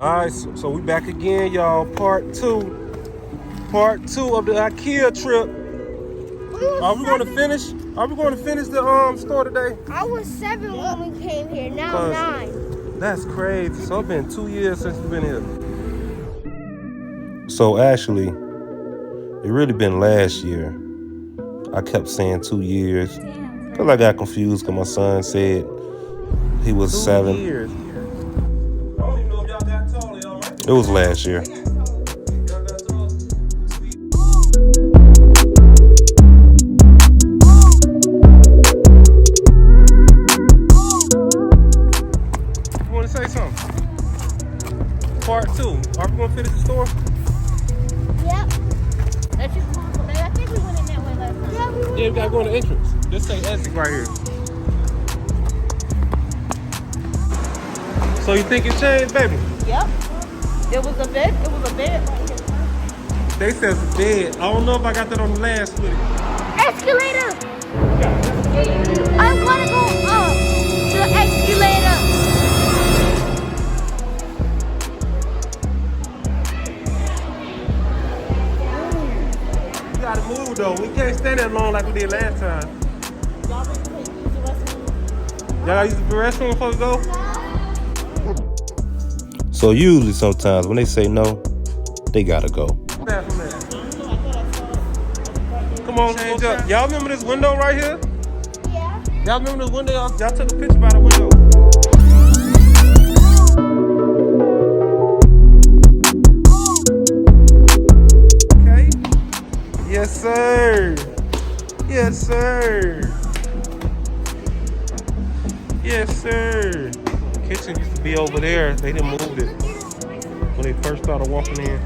All right, so we back again, y'all. Part two of the IKEA trip. Are we going to finish? Are we going to finish the store today? I was 7 when we came here. Now I'm 9. That's crazy. So it's been 2 years since we've been here. So actually, it really been last year. I kept saying 2 years because I got confused because my son said he was 7. 2 years. It was last year. You want to say something? Part 2. Are we going to finish the store? Yep. That's just possible. I think we went in that way last time. Yeah, we got to go in the entrance. Just say exit right here. So you think it changed, baby? Yep. It was a bed right here. They said it's a bed. I don't know if I got that on the last footage. Escalator! I'm gonna go up the escalator. We gotta move though. We can't stand that long like we did last time. Y'all ready to use the restroom? Y'all gotta use the restroom before we go? So usually sometimes when they say no, they gotta go. Come on, change up. Y'all remember this window right here? Yeah. Y'all remember this window? Y'all took a picture by the window. Okay. Yes, sir. Yes, sir. Yes, sir. Kitchen used to be over there. They didn't move it when they first started walking in.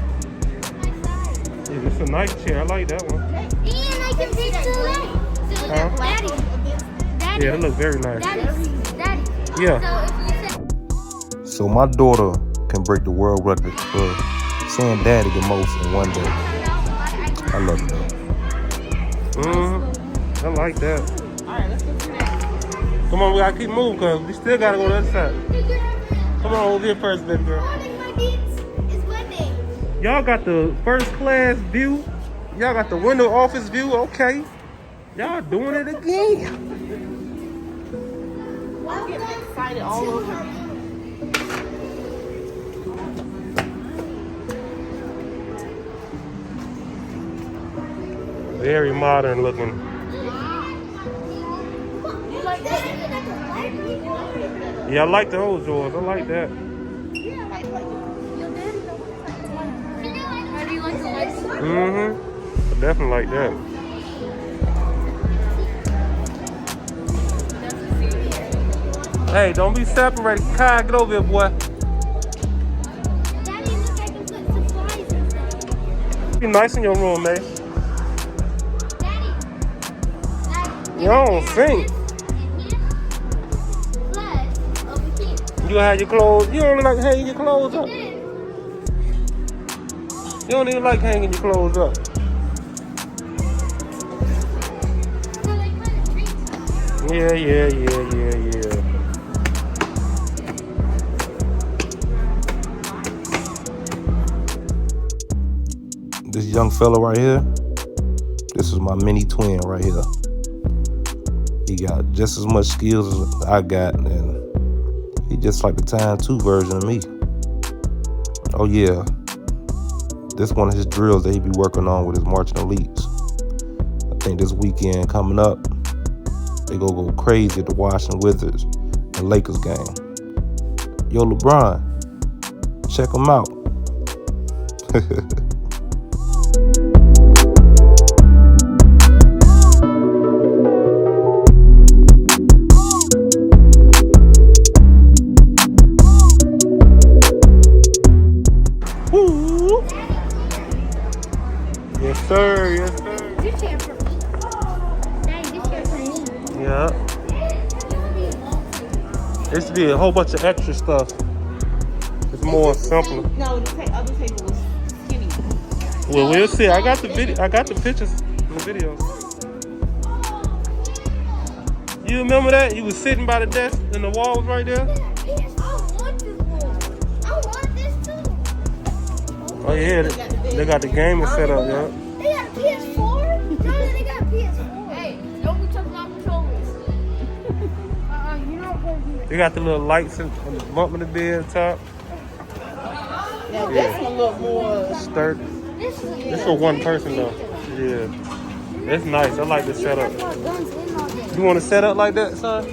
Yeah, it's a nice chair. I like that one. And I can see the light. Huh? Daddy. Yeah, it looks very nice. Daddy. Yeah. So my daughter can break the world record for saying daddy the most in one day. I love it though. I like that. Alright, let's go to that. Come on, we gotta keep moving because we still gotta go to the other side. Come on, over here first, baby girl. Y'all got the first class view. Y'all got the window office view. Okay. Y'all doing it again. I'm getting excited all over again. Very modern looking. Yeah, I like the old drawers. I like that. I definitely like that. Hey, don't be separated. Kai, get over here, boy. Be nice in your room, man. You don't sing. You have your clothes. You don't like hanging your clothes up. You don't even like hanging your clothes up. Yeah. This young fella right here, this is my mini twin right here. He got just as much skills as I got, and he just like the Time 2 version of me. Oh yeah. This one of his drills that he be working on with his marching elites. I think this weekend coming up, they go crazy at the Washington Wizards and Lakers game. Yo, LeBron, check him out. Woo. Yes, sir. Yes, sir. This chair for me. Daddy, this chair for me. Yeah. There used to be a whole bunch of extra stuff. It's more simple. No, the other table was skinny. Well, we'll see. I got the video. I got the pictures in the video. You remember that? You was sitting by the desk and the wall was right there? Yes, I want this one. I want this too. yeah, they got the gaming set up, yeah. They got a PS4? No, they got a PS4. Hey, don't be touching our controllers. You're not going to do it. They got the little lights and bump in the bed top. Now this one look more. Sturdy. This for one person though. Yeah. It's nice. I like the setup. You want to set up like that, son?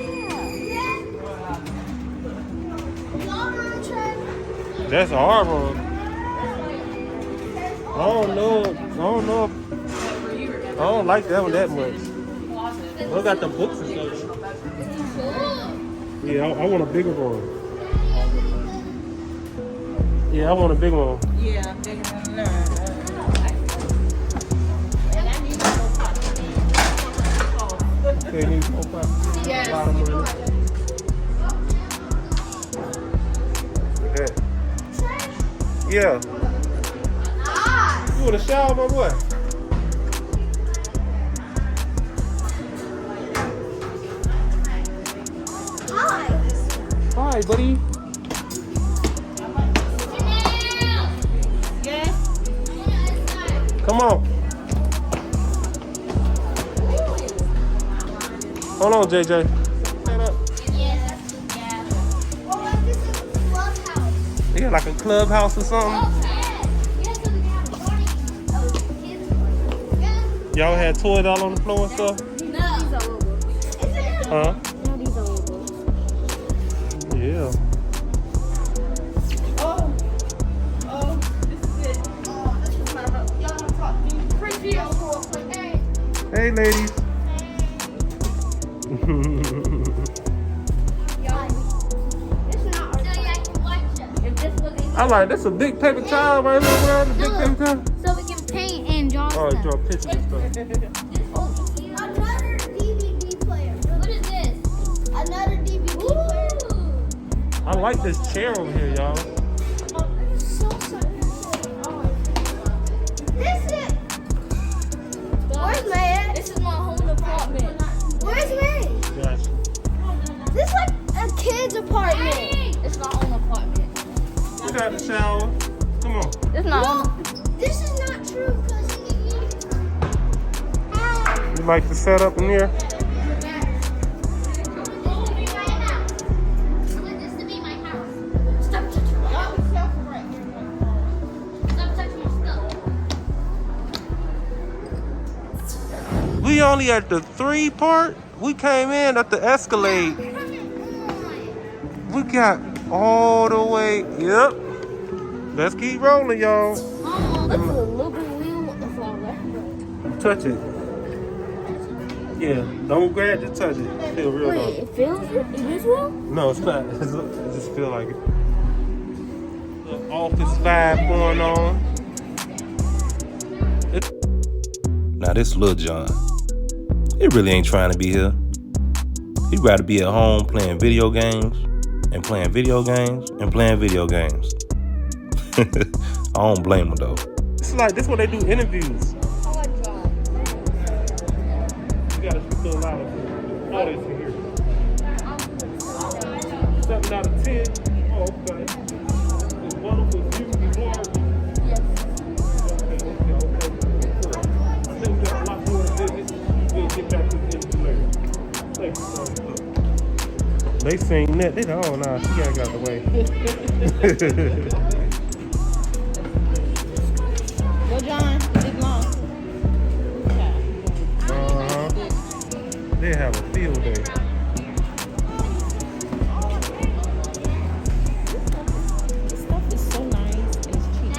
That's a hard one. I don't know. I don't like that one that much. I got the books and stuff. Yeah, I want a bigger one. Yeah, I want a big one. Yeah, bigger than that. And I need to go Okay, need 4 pounds. Yes. A lot of money. Yeah. You want a shower, my boy? Hi, buddy. Yes. Come on. Hold on, JJ. Stand up. Yeah, like a clubhouse or something. Y'all had toys all on the floor and stuff? Huh? Yeah. Oh, this is it. Oh, this is my room. Y'all want to talk to me? Hey, ladies. I like that's a big paper towel right here. The big paper towel. So we can paint and draw Oh, stuff. draw pictures and stuff. Another DVD player. What is this? Another DVD player. I like this chair over here, y'all. This is. Where's May? This is my home apartment. Where's May? Gotcha. This is like a kid's apartment. It's my own apartment. We got the shower. Come on. This is my own. This is not true because You like the setup in here? We only at the 3 part. We came in at the Escalade. We got all the way. Yep. Let's keep rolling, y'all. Oh, this is a little bit wheel with the flower. Touch it. Yeah, don't grab, just touch it. Feel real though. Wait, it feels it? It is real? No, it's not. It just feel like it. Little office vibe going on. Now this Lil John, he really ain't trying to be here. He'd rather be at home playing video games and playing video games and playing video games. I don't blame him though. It's like this is what they do interviews. I like John. You gotta speak a little louder. All this in here. 7 out of 10. Oh, okay. It's wonderful view and glory. Yes. Okay. I think we got a lot more to visit. We'll get back to the interview later. Thank you, sir. They seen that. They know, oh, nah, she gotta get out the way. Go, John. Big long. Okay. Uh-huh. They have a field day. This stuff is so nice and it's cheap.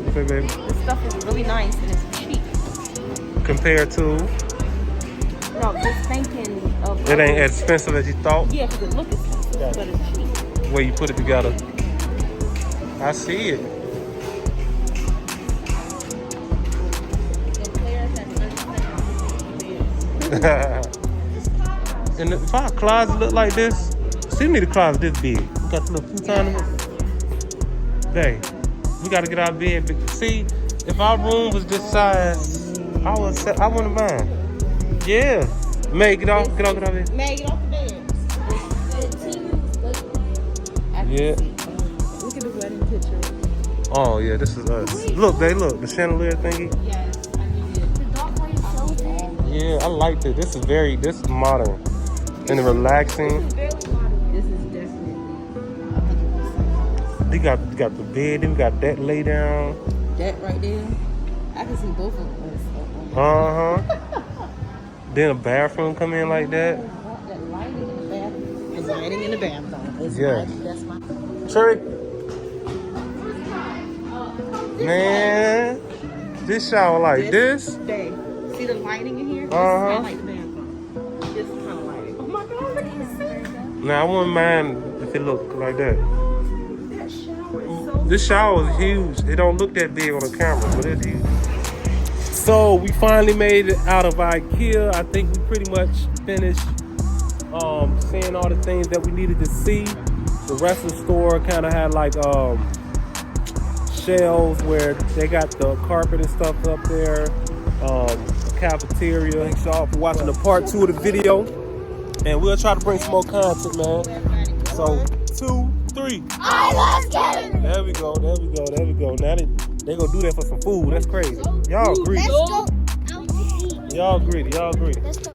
Okay, baby. This stuff is really nice and it's cheap. Compared to, No, just thinking of. it ain't as expensive as you thought. Yeah, because it looks expensive, but it's cheap. Where you put it together. I see it. And if our closet look like this, see me the closet this big. We got the little futon in it. Babe, we gotta get our bed big. See, if our room was this size, I wouldn't mind. Yeah. May, get off bed. May, get off the bed. Yeah. Look at the wedding picture. Oh yeah, this is us. Look, the chandelier thingy. Yes, I need it. The dark light shelter. Yeah, I like it. This is modern and relaxing. This is definitely 100%. You got the bed, then we got that lay down. That right there, I can see both of us. Uh-huh. Then a bathroom come in like that. That lighting in the bathroom. The lighting in the bathroom. Yeah. That's my. Trick. Man, this shower like this. Day. See the lighting in here? Uh-huh. I like the bathroom. This kind of lighting. Oh my God, look at this. Now I wouldn't mind if it looked like that. That shower is so. This shower is huge. It don't look that big on the camera, but it's huge. So we finally made it out of IKEA. I think we pretty much finished seeing all the things that we needed to see. The rest of the store kind of had like shelves where they got the carpet and stuff up there. Cafeteria. Thanks y'all for watching the part 2 of the video. And we'll try to bring some more content, man. So 2, 3. I love Kevin. There we go. Now they gonna do that for some food. That's crazy. Y'all greedy. Let's go out to eat. Y'all greedy. Let's go.